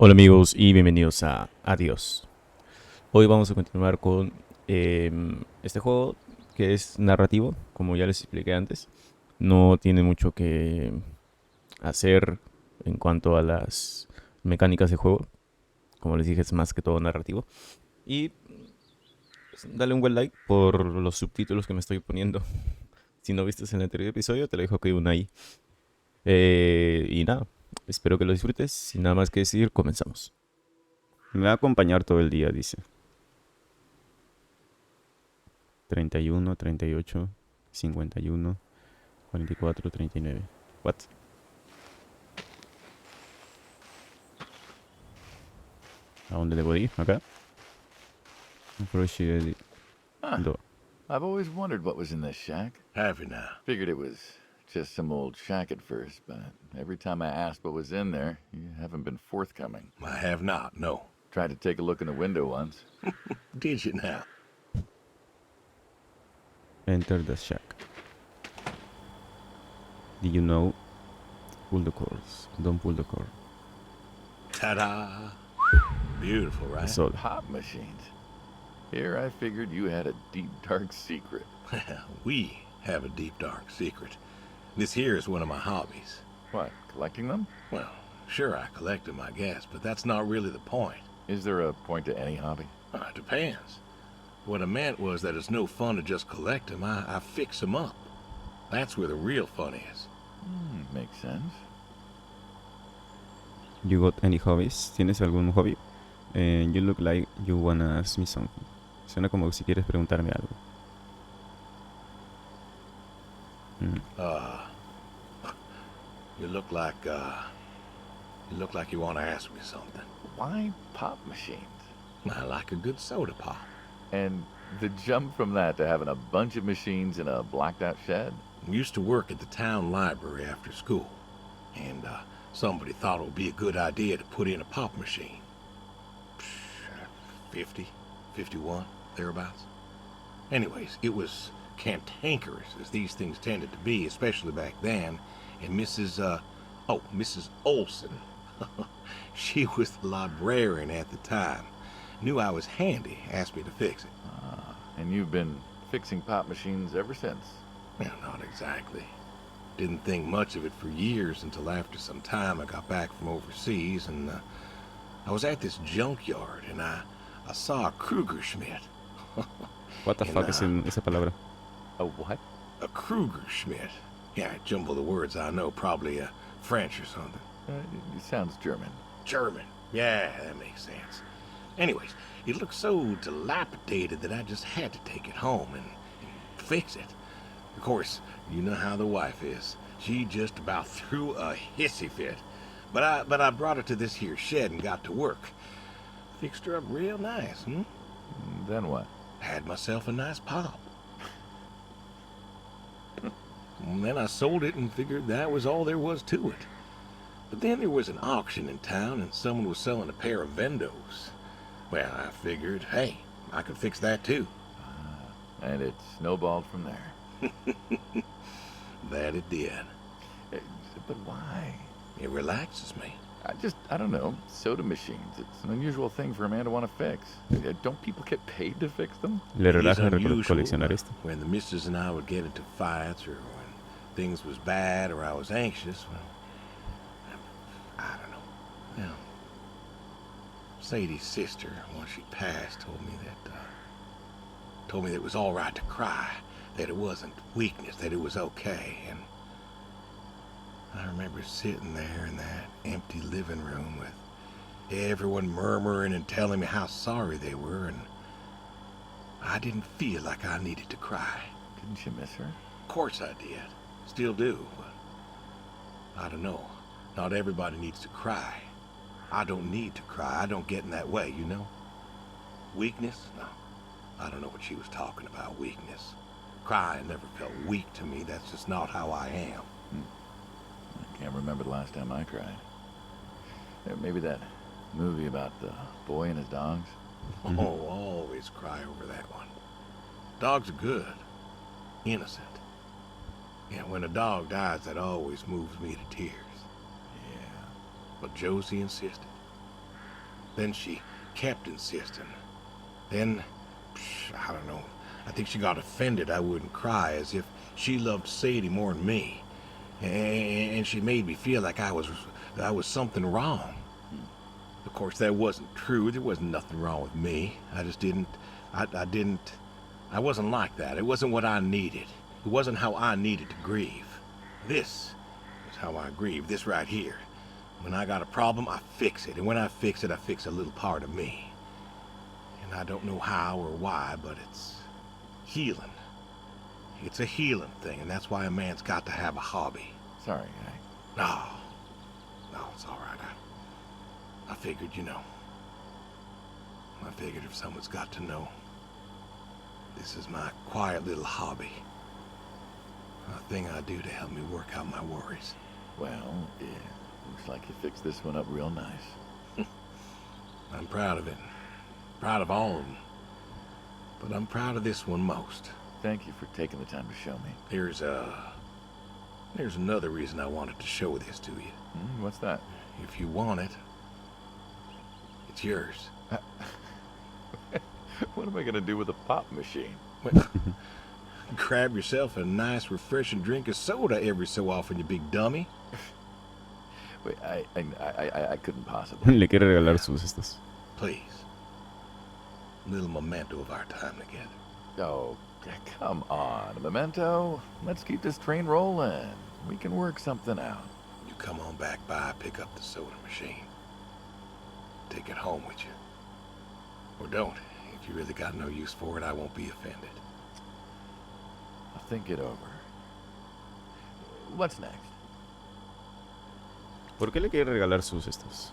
Hola amigos y bienvenidos a ADIOS. Hoy vamos a continuar con este juego que es narrativo, como ya les expliqué antes. No tiene mucho que hacer en cuanto a las mecánicas de juego. Como les dije, es más que todo narrativo. Y pues, dale un buen like por los subtítulos que me estoy poniendo. Si no viste el anterior episodio, te lo dejo que hay una ahí. Y nada, espero que lo disfrutes. Sin nada más que decir, comenzamos. Me va a acompañar todo el día, dice. 31, 38, 51, 44, 39. What? ¿A dónde debo ir? ¿Acá? Approach the Huh. door. I've always wondered what was in this shack. Have you now? Figured it was just some old shack at first, but every time I asked what was in there, you haven't been forthcoming. I have not, no. Tried to take a look in the window once. Did you now? Enter the shack. Did you know? Pull the cords. Don't pull the cord. Ta-da! Beautiful, right? That's all. Pop machines. Here I figured you had a deep, dark secret. We have a deep, dark secret. This here is one of my hobbies. What, collecting them? Well, sure, I collect them, I guess, but that's not really the point. Is there a point to any hobby? It depends. What I meant was that it's no fun to just collect them. I fix them up. That's where the real fun is. Makes sense. You got any hobbies? ¿Tienes algún hobby? You look like you wanna ask me something. Suena como si quieres preguntarme algo. You look like you want to ask me something. Why pop machines? I like a good soda pop. And the jump from that to having a bunch of machines in a blacked out shed? I used to work at the town library after school, and somebody thought it would be a good idea to put in a pop machine. 50, 51, thereabouts. Anyways, it was cantankerous, as these things tended to be, especially back then, and Mrs. Olson, she was the librarian at the time, knew I was handy, asked me to fix it. And you've been fixing pop machines ever since? Well, not exactly. Didn't think much of it for years until after some time I got back from overseas, and I was at this junkyard, and I saw a Krugerschmidt. What the fuck is in esa palabra? A what? A Krugerschmidt. Yeah, I jumble the words, I know, probably French or something. It sounds German. German. Yeah, that makes sense. Anyways, it looked so dilapidated that I just had to take it home and fix it. Of course, you know how the wife is. She just about threw a hissy fit. But I brought her to this here shed and got to work. Fixed her up real nice, Then what? Had myself a nice pop. And then I sold it and figured that was all there was to it. But then there was an auction in town and someone was selling a pair of Vendos. Well, I figured, hey, I could fix that too. And it snowballed from there. That it did. But why? It relaxes me. I don't know, soda machines. It's an unusual thing for a man to want to fix. Don't people get paid to fix them? Le It is relaja unusual, coleccionar but esto. when the missus and I would get into fights or when things was bad or I was anxious, well, I don't know. Well, Sadie's sister, once she passed, told me that it was all right to cry, that it wasn't weakness, that it was okay. And I remember sitting there in that empty living room with everyone murmuring and telling me how sorry they were, and I didn't feel like I needed to cry. Didn't you miss her? Of course I did. Still do, but I don't know. Not everybody needs to cry. I don't need to cry. I don't get in that way, you know? Weakness? No. I don't know what she was talking about, weakness. Crying never felt weak to me. That's just not how I am. I can't remember the last time I cried. Maybe that movie about the boy and his dogs. Oh, always cry over that one. Dogs are good. Innocent. Yeah, when a dog dies, that always moves me to tears. Yeah. But Josie insisted. Then she kept insisting. Then, I don't know, I think she got offended I wouldn't cry, as if she loved Sadie more than me. And she made me feel like I was something wrong. Of course, that wasn't true. There wasn't nothing wrong with me. I just didn't, I wasn't like that. It wasn't what I needed. It wasn't how I needed to grieve. This is how I grieve, this right here. When I got a problem, I fix it. And when I fix it, I fix a little part of me. And I don't know how or why, but it's healing. It's a healing thing, and that's why a man's got to have a hobby. Sorry, No, it's all right. I figured, you know. I figured if someone's got to know, this is my quiet little hobby. A thing I do to help me work out my worries. Well, yeah, looks like you fixed this one up real nice. I'm proud of it. Proud of all of them. But I'm proud of this one most. Thank you for taking the time to show me. There's another reason I wanted to show this to you. What's that? If you want it, it's yours. What am I gonna do with a pop machine? Well, grab yourself a nice, refreshing drink of soda every so often, you big dummy. Wait, I couldn't possibly. Le quiere regalar sus estos. Please. A little memento of our time together. Oh, come on, a memento. Let's keep this train rolling. We can work something out. You come on back by, pick up the soda machine. Take it home with you. Or don't. If you really got no use for it, I won't be offended. I'll think it over. What's next? ¿Por qué le quiere regalar sus estos?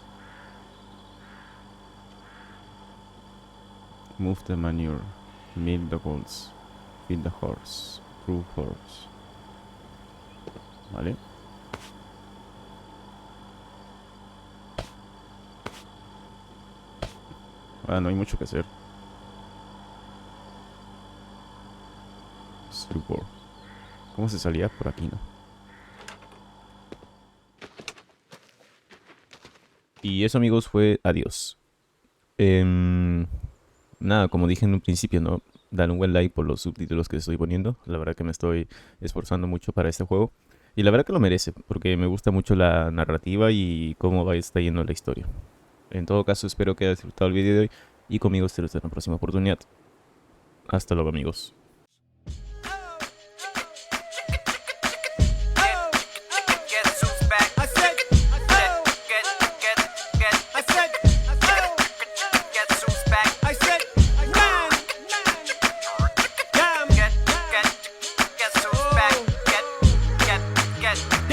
Move the manure. Milk the goats. Feed the horse. Prove horse. Vale. Ah, no hay mucho que hacer. Stupor. ¿Cómo se salía por aquí, no? Y eso, amigos, fue adiós. Nada, como dije en un principio, ¿no? Dale un buen like por los subtítulos que estoy poniendo. La verdad que me estoy esforzando mucho para este juego. Y la verdad que lo merece, porque me gusta mucho la narrativa y cómo va está yendo la historia. En todo caso, espero que hayas disfrutado el video de hoy. Y conmigo estaré en la próxima oportunidad. Hasta luego, amigos. Get